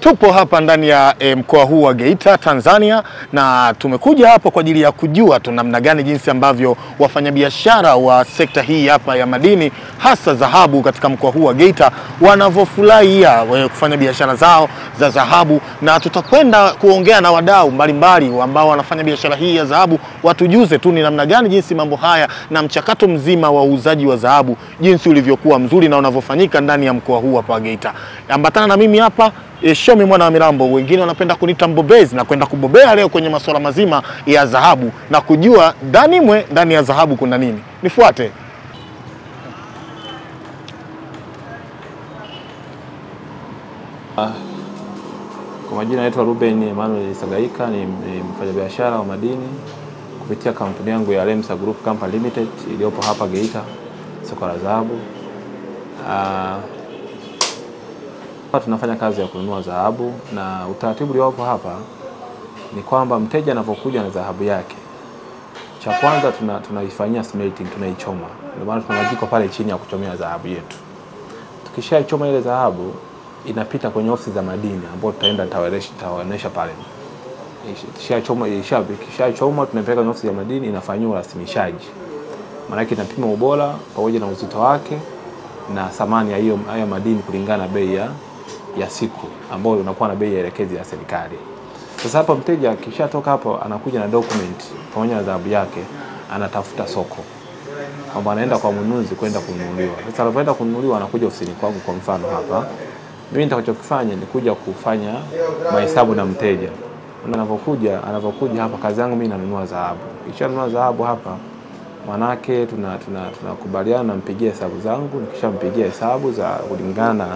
Tupo hapa ndani ya mkoa huu wa Geita, Tanzania, na tumekuja hapa kwa ajili ya kujua tu namna gani jinsi ambavyo wafanyabiashara wa sekta hii hapa ya madini hasa dhahabu katika mkoa huu wa Geita wanavyofurahia kufanya biashara zao za dhahabu, na tutakwenda kuongea na wadau mbalimbali ambao wanafanya biashara hii ya dhahabu, watujuze tu ni namna gani jinsi mambo haya na mchakato mzima wa uuzaji wa dhahabu jinsi ulivyokuwa mzuri na unavyofanyika ndani ya mkoa huu hapa wa Geita. Ambatana na mimi hapa Shomi mwana wa Mirambo, wengine wanapenda kuniita mbobezi, na kwenda kubobea leo kwenye masuala mazima ya dhahabu na kujua ndani ya dhahabu kuna nini. Nifuate. Kwa majina naitwa Ruben Emmanuel Sagaika, ni mfanyabiashara wa madini kupitia kampuni yangu ya Lemsa Group Company Limited iliyopo hapa Geita, soko la dhahabu. Tunafanya kazi ya kununua dhahabu, na utaratibu uliopo hapa ni kwamba mteja anapokuja na dhahabu yake, cha kwanza tunaifanyia smelting, tunaichoma. Ndio maana tuna majiko pale chini ya kuchomea dhahabu yetu. Tukishaichoma ile dhahabu inapita kwenye ofisi za madini ambapo tutaenda tawaonesha pale. Ikishachoma tunapeleka kwenye ofisi ya madini, inafanywa urasimishaji. Maana yake inapima ubora pamoja na uzito wake na thamani ya haya madini kulingana na bei ya siku ambayo unakuwa na bei ya elekezi ya serikali. Sasa hapa mteja akishatoka hapo anakuja na document pamoja na dhahabu yake, anatafuta soko, kwamba anaenda kwa mnunuzi kwenda kununuliwa. Sasa anapoenda kununuliwa anakuja ofisini kwangu. Kwa mfano hapa mimi nitakachokifanya ni kuja kufanya mahesabu na mteja. Anapokuja hapa, kazi yangu mimi nanunua dhahabu. Nikishanunua dhahabu hapa, manake tunakubaliana, nampigia hesabu zangu. Nikishampigia hesabu za kulingana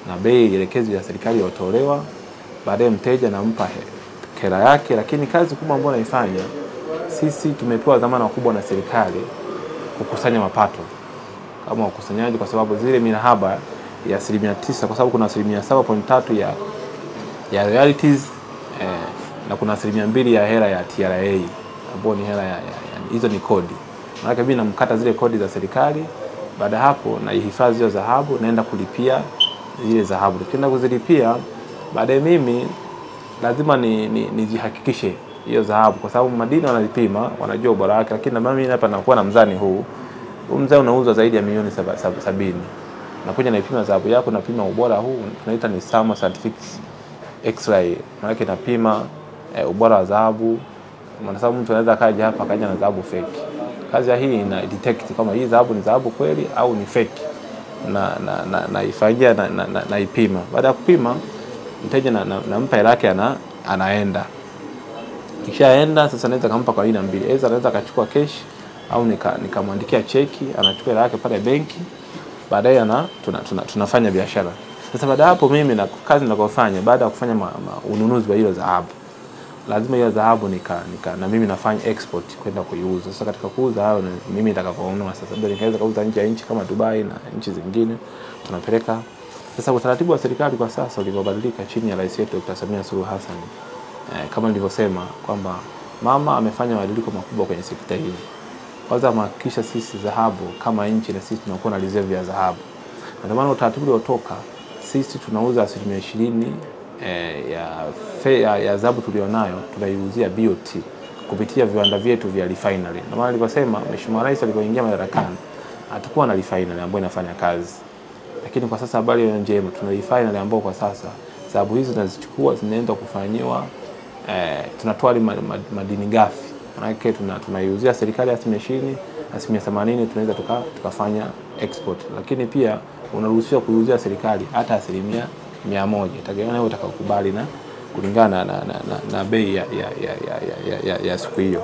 na bei elekezi ya serikali iliyotolewa, baadaye mteja nampa hela yake. Lakini kazi kubwa ambayo naifanya, sisi tumepewa dhamana kubwa na serikali kukusanya mapato kama ukusanyaji, kwa sababu zile minahaba ya 9%, kwa sababu kuna 7.3% ya royalties na kuna 2% ya hela ya TRA ambayo ni hela hizo ni kodi. Maana mimi namkata zile kodi za serikali. Baada hapo na ihifadhi hiyo dhahabu, naenda kulipia zile dhahabu. Nikienda kuzilipia, baadaye mimi lazima nijihakikishe hiyo dhahabu, kwa sababu madini wanalipima, wanajua ubora wake. Lakini na mimi hapa nakuwa na mzani huu mzani unauzwa zaidi ya milioni 70. Nakuja naipima dhahabu yako, napima ubora huu, tunaita ni SAMA Certificate X-ray. Maana yake napima ubora wa dhahabu. Maana sababu mtu anaweza kaja hapa akaja na dhahabu fake. Kazi ya hii ina detect kama hii dhahabu ni dhahabu kweli au ni fake, na ifanyia na ipima. Baada ya kupima, mteja nampa hela yake, anaenda. Kishaenda sasa, naweza kumpa kwa aina mbili. Aidha anaweza akachukua cash au nikamwandikia cheki, anachukua hela yake pale benki. Baadaye tunafanya biashara. Sasa baada hapo, mimi na kazi ninakofanya baada ya kufanya ununuzi wa hiyo dhahabu, lazima hiyo dhahabu na mimi nafanya export kwenda kuiuza. Sasa katika kuuza hayo, mimi nitakapoondoa sasa, ndio nikaweza kuuza nje ya nchi kama Dubai na nchi zingine tunapeleka. Sasa utaratibu wa serikali kwa sasa ulivyobadilika chini ya rais wetu Dr. Samia Suluhu Hassan, kama nilivyosema kwamba mama amefanya mabadiliko makubwa kwenye sekta hii. Kwanza mahakikisha sisi dhahabu kama nchi, na sisi tunakuwa na reserve ya dhahabu. Ndio maana utaratibu uliotoka, sisi tunauza 20% ya dhahabu tulionayo tunaiuzia BOT kupitia viwanda vyetu vya refinery. Ndio maana nilivyosema Mheshimiwa Rais alipoingia madarakani atakuwa na refinery ambayo inafanya kazi. Lakini kwa sasa habari njema, tuna refinery ambayo kwa sasa dhahabu hizo tunazichukua, zinaenda kufanywa tunatoa madini ghafi. Maana yake tunaiuzia serikali 20%, 80% tunaweza tukafanya export. Lakini pia unaruhusiwa kuuzia serikali hata 100%, itategemea wewe utakakubali na kulingana na bei ya siku hiyo.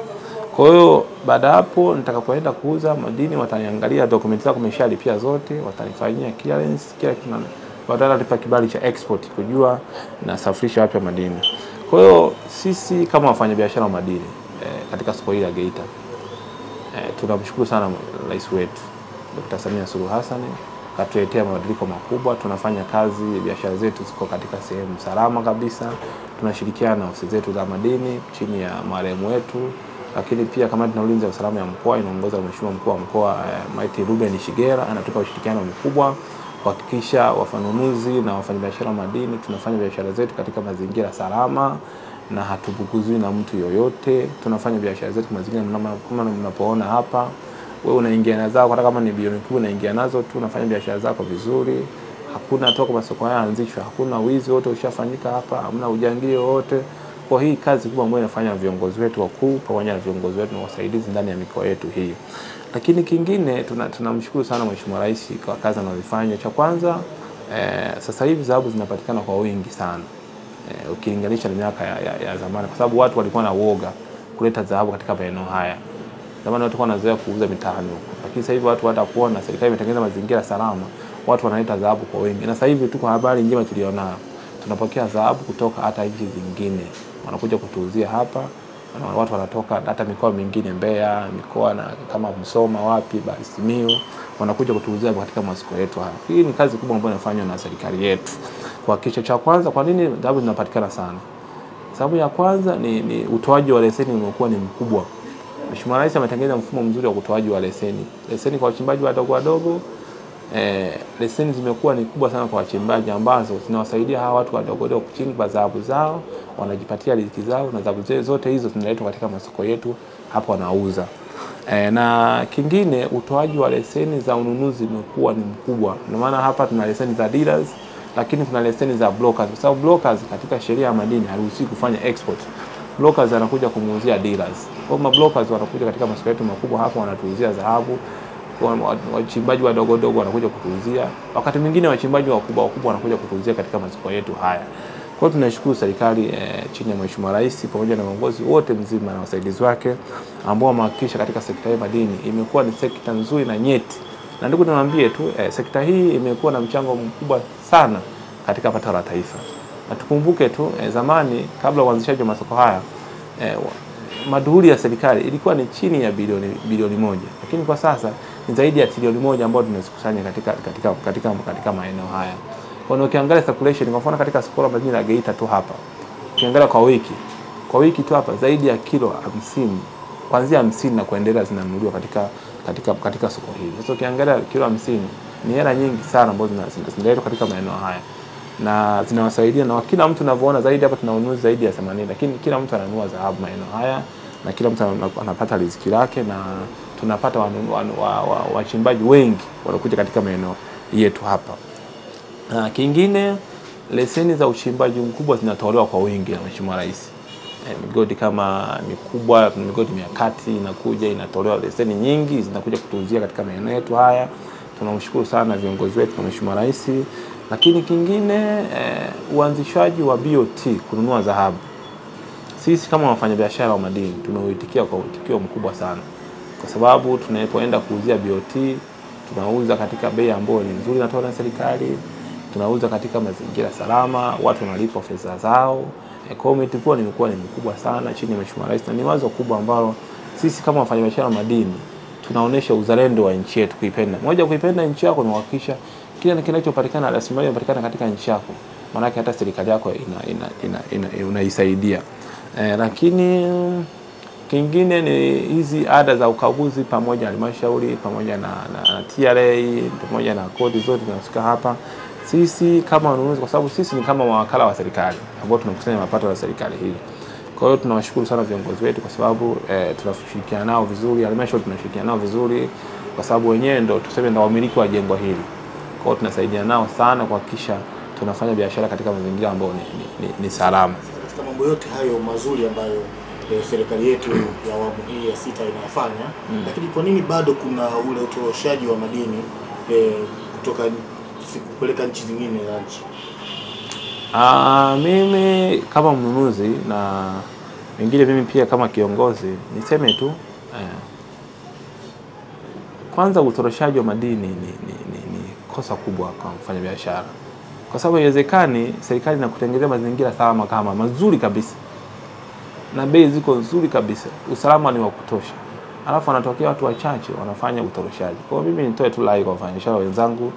Kwa hiyo baada hapo, nitakapoenda kuuza madini, wataniangalia document zako umeshalipia zote, watanifanyia clearance kila kitu, baadaye tupa kibali cha export kujua na safirisha wapi madini. Kwa hiyo sisi kama wafanyabiashara wa madini katika soko hili la Geita, tunamshukuru sana rais wetu Dr. Samia Suluhu Hassan, katuletea mabadiliko makubwa. Tunafanya kazi, biashara zetu ziko katika sehemu salama kabisa. Tunashirikiana na ofisi zetu za madini chini ya marehemu wetu. Lakini pia kamati ya ulinzi na usalama ya mkoa inaongozwa na Mheshimiwa Mkuu wa Mkoa Maiti Ruben Shigera, anatupa ushirikiano mkubwa. kuhakikisha wafanunuzi na wafanyabiashara madini tunafanya biashara zetu katika mazingira salama na hatubuguzwi na mtu yoyote. Tunafanya biashara zetu mazingira kama mnapoona hapa. Wewe unaingia nazo hata kama ni bilioni 10 unaingia nazo tu, unafanya biashara zako vizuri. Hakuna toka masoko haya anzishwa, hakuna wizi wote ushafanyika hapa, hamna ujangili wote. Kwa hii kazi kubwa ambayo inafanya viongozi wetu wakuu pamoja na viongozi wetu na wasaidizi ndani ya mikoa yetu hii. Lakini kingine tunamshukuru sana Mheshimiwa Rais kwa kazi anazofanya. Cha kwanza sasa hivi dhahabu zinapatikana kwa wingi sana. Ukilinganisha na miaka ya zamani, kwa sababu watu walikuwa na uoga kuleta dhahabu katika maeneo haya. Zamani watu walikuwa wanazoea kuuza mitaani huko. Lakini sasa hivi watu hata kuona serikali imetengeneza mazingira salama, watu wanaleta dhahabu kwa wingi. Na sasa hivi tuko habari njema tuliona. Tunapokea dhahabu kutoka hata nchi zingine. Wanakuja kutuuzia hapa. Watu wanatoka hata mikoa mingine, Mbeya, mikoa na kama Msoma, wapi, Simiyu, wanakuja kutuuzia katika masoko yetu haya. Hii ni kazi kubwa ambayo inafanywa na serikali yetu. Kuhakikisha cha kwanza, kwa nini dhahabu zinapatikana sana? Sababu ya kwanza ni utoaji wa leseni umekuwa ni mkubwa. Mheshimiwa Rais ametengeneza mfumo mzuri wa utoaji wa leseni. Leseni kwa wachimbaji wadogo, leseni zimekuwa ni kubwa sana kwa wachimbaji ambazo zinawasaidia hawa watu wadogo kuchimba dhahabu zao, wanajipatia riziki zao, na dhahabu zote hizo zinaletwa katika masoko yetu hapo wanauza. Na kingine, utoaji wa leseni za ununuzi umekuwa ni mkubwa. Ndio maana hapa tuna leseni za dealers, lakini tuna leseni za brokers. Kwa sababu brokers katika sheria ya madini haruhusiwi kufanya export. Brokers anakuja kumuuzia dealers. Kwa hiyo brokers wanakuja katika masoko yetu makubwa hapo wanatuuzia dhahabu. Wachimbaji wadogo wanakuja kutuuzia. Wakati mwingine wachimbaji wakubwa wanakuja kutuuzia katika masoko yetu haya. Kwa hiyo tunashukuru serikali chini ya Mheshimiwa Rais pamoja na viongozi wote mzima na wasaidizi wake ambao wamehakikisha katika sekta ya madini imekuwa ni sekta nzuri na nyeti. Na ndugu niwaambie tu sekta hii imekuwa na mchango mkubwa sana katika pato la taifa. Na tukumbuke tu zamani kabla uanzishaji wa masoko haya maduhuli ya serikali ilikuwa ni chini ya bilioni 1, lakini kwa sasa ni zaidi ya trilioni 1 ambayo tunazikusanya katika maeneo haya. Kwa hiyo ukiangalia circulation kwa mfano katika soko la madini la Geita tu hapa, ukiangalia kwa wiki tu hapa zaidi ya kilo 50, kuanzia 50 na kuendelea zinanunuliwa katika soko hili. Sasa ukiangalia kilo 50 ni hela nyingi sana ambazo zinaletwa katika maeneo haya na zinawasaidia, na kila mtu anavyoona zaidi hapa tunaunuzi zaidi ya 80, lakini kila mtu ananunua dhahabu maeneo haya na kila mtu anapata riziki lake, na tunapata wachimbaji wengi wanakuja katika maeneo yetu hapa. Na kingine, leseni za uchimbaji mkubwa zinatolewa kwa wingi na Mheshimiwa Rais. Migodi kama mikubwa, migodi ya kati inakuja inatolewa leseni nyingi zinakuja kutuuzia katika maeneo yetu haya. Tunamshukuru sana viongozi wetu na Mheshimiwa Rais. Lakini kingine, uanzishaji wa BOT kununua dhahabu. Sisi kama wafanyabiashara wa madini tumeuitikia kwa uitikio mkubwa sana. Kwa sababu tunapoenda kuuzia BOT, tunauza katika bei ambayo ni nzuri inatolewa na serikali, tunauza katika mazingira salama, watu wanalipa fedha zao. Kwa hiyo mwitikio imekuwa ni mkubwa sana chini ya Mheshimiwa Rais, na ni wazo kubwa ambalo sisi kama wafanyabiashara wa madini tunaonesha uzalendo wa nchi yetu, kuipenda. Moja, kuipenda nchi yako na kuhakikisha kila kinachopatikana rasilimali inapatikana katika nchi yako. Maana yake hata serikali yako unaisaidia. Lakini kingine ni hizi ada za ukaguzi pamoja na halmashauri pamoja na TRA pamoja na kodi zote zinafika hapa. Sisi kama wanunuzi, kwa sababu sisi ni kama mawakala wa serikali ambao tunakusanya mapato ya serikali hii. Kwa hiyo tunawashukuru sana viongozi wetu kwa sababu tunashirikiana nao vizuri, halmashauri tunashirikiana nao vizuri kwa sababu wenyewe ndio tuseme ndio wamiliki wa jengo hili. Kwa hiyo tunasaidiana nao sana kuhakikisha tunafanya biashara katika mazingira ambayo ni salama. Katika mambo yote hayo mazuri ambayo serikali yetu ya awamu hii ya 6 inayofanya, lakini kwa nini bado kuna ule utoroshaji wa madini kutoka kupeleka nchi zingine za nchi? Mimi kama mnunuzi na wengine mimi pia kama kiongozi niseme tu kwanza utoroshaji wa madini ni kosa kubwa kwa mfanyabiashara. Kwa sababu haiwezekani serikali inakutengenezea mazingira salama kama mazuri kabisa, na bei ziko nzuri kabisa, usalama ni wa kutosha, alafu wanatokea watu wachache wanafanya utoroshaji. Kwa hiyo mimi nitoe tu rai kwa wafanyabiashara wenzangu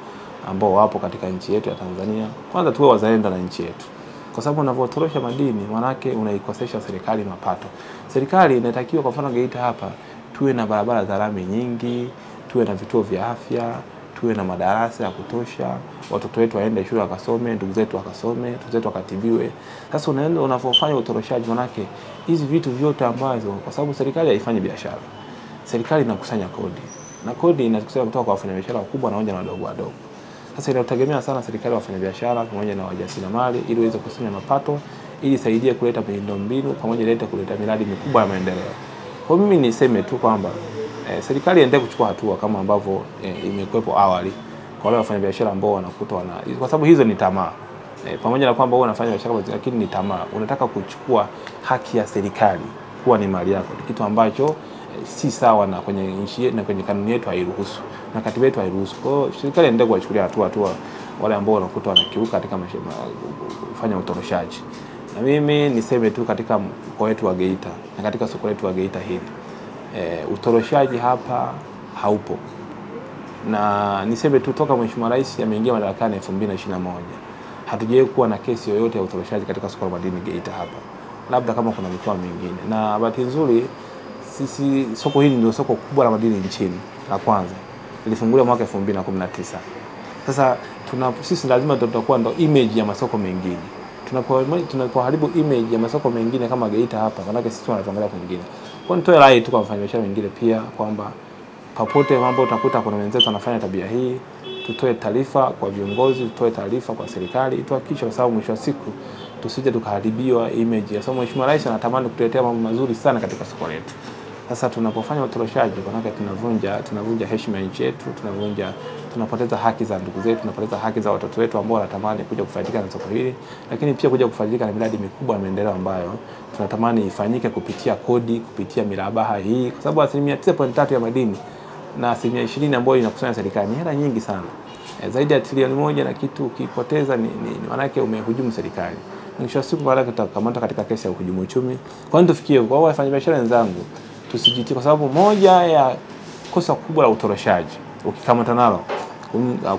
ambao wapo katika nchi yetu ya Tanzania, kwanza tuwe wazalendo na nchi yetu. Kwa sababu unavyotorosha madini manake unaikosesha serikali mapato. Serikali inatakiwa kwa mfano Geita hapa tuwe na barabara za lami nyingi, tuwe na vituo vya afya, tuwe na madarasa ya kutosha, watoto wetu waende shule wakasome, ndugu zetu wakasome, ndugu zetu wakatibiwe. Sasa unaenda unapofanya utoroshaji, manake hizi vitu vyote ambazo, kwa sababu serikali haifanyi biashara, serikali inakusanya kodi, na kodi inakusanya kutoka kwa wafanyabiashara wakubwa na wadogo wadogo. Sasa inategemea sana serikali, wafanyabiashara pamoja na wajasiriamali, ili waweze kukusanya mapato, ili saidie kuleta miundombinu pamoja na kuleta miradi mikubwa ya maendeleo. Kwa mimi niseme tu kwamba serikali iendelee kuchukua hatua kama ambavyo imekuwepo awali kwa wale wafanyabiashara ambao wanakuta kwa sababu hizo ni tamaa. Pamoja na kwamba wewe unafanya biashara, lakini ni tamaa. Unataka kuchukua haki ya serikali kuwa ni mali yako, kitu ambacho si sawa na kwenye nchi na kwenye kanuni yetu hairuhusu na katiba yetu hairuhusu. Kwa hiyo serikali iendelee kuwachukulia hatua wale ambao wanakuta wanakiuka katika kufanya utoroshaji. Na mimi niseme tu katika mkoa wetu wa Geita na katika soko letu wa Geita hili, utoroshaji hapa haupo. Na niseme tu toka Mheshimiwa Rais ameingia madarakani 2021 hatujawahi kuwa na kesi yoyote ya utoroshaji katika soko la madini Geita hapa, labda kama kuna mikoa mingine. Na bahati nzuri sisi soko hili ndio soko kubwa la madini nchini la kwanza, lilifunguliwa mwaka 2019. Sasa sisi lazima tutakuwa ndo image ya masoko mengine. Tunapoharibu image ya masoko mengine kama Geita hapa, maana sisi tunatuangalia kwingine. Kwa nitoe rai tu kwa wafanyabiashara wengine pia kwamba popote mambo utakuta kuna wenzetu wanafanya tabia hii, tutoe taarifa kwa viongozi, tutoe taarifa kwa serikali, tuhakikishe, kwa sababu mwisho wa siku tusije tukaharibiwa image. Kwa sababu Mheshimiwa Rais anatamani kutuletea mambo mazuri sana katika soko letu. Sasa tunapofanya utoroshaji, maana tunavunja heshima ya nchi yetu, tunapoteza haki za ndugu zetu, tunapoteza haki za watoto wetu ambao wanatamani kuja kufaidika na soko hili, lakini pia kuja kufaidika na miradi mikubwa ya maendeleo ambayo tunatamani ifanyike kupitia kodi, kupitia mirabaha hii, kwa sababu 9.3 ya madini na 20% ambayo inakusanya serikali ni hela nyingi sana. Zaidi ya trilioni 1 na kitu ukipoteza ni maana yake umehujumu serikali. Mwisho wa siku baada tutakamata katika kesi ya uhujumu uchumi. Kwa nini tufikie kwa wafanyabiashara wenzangu tusijitie, kwa sababu moja ya kosa kubwa la utoroshaji ukikamata nalo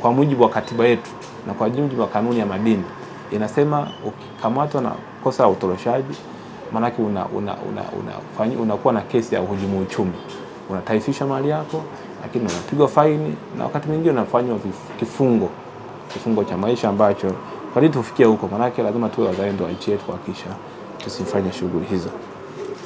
kwa mujibu wa katiba yetu na kwa mujibu wa kanuni ya madini inasema ukikamatwa na kosa la utoroshaji, maana yake unakuwa na kesi ya uhujumu uchumi, unataifisha mali yako, lakini unapigwa faini na wakati mwingine unafanywa kifungo cha maisha, ambacho kwa nini tufikie huko? Maana yake lazima tuwe wazalendo wa nchi yetu kuhakikisha tusifanye shughuli hizo.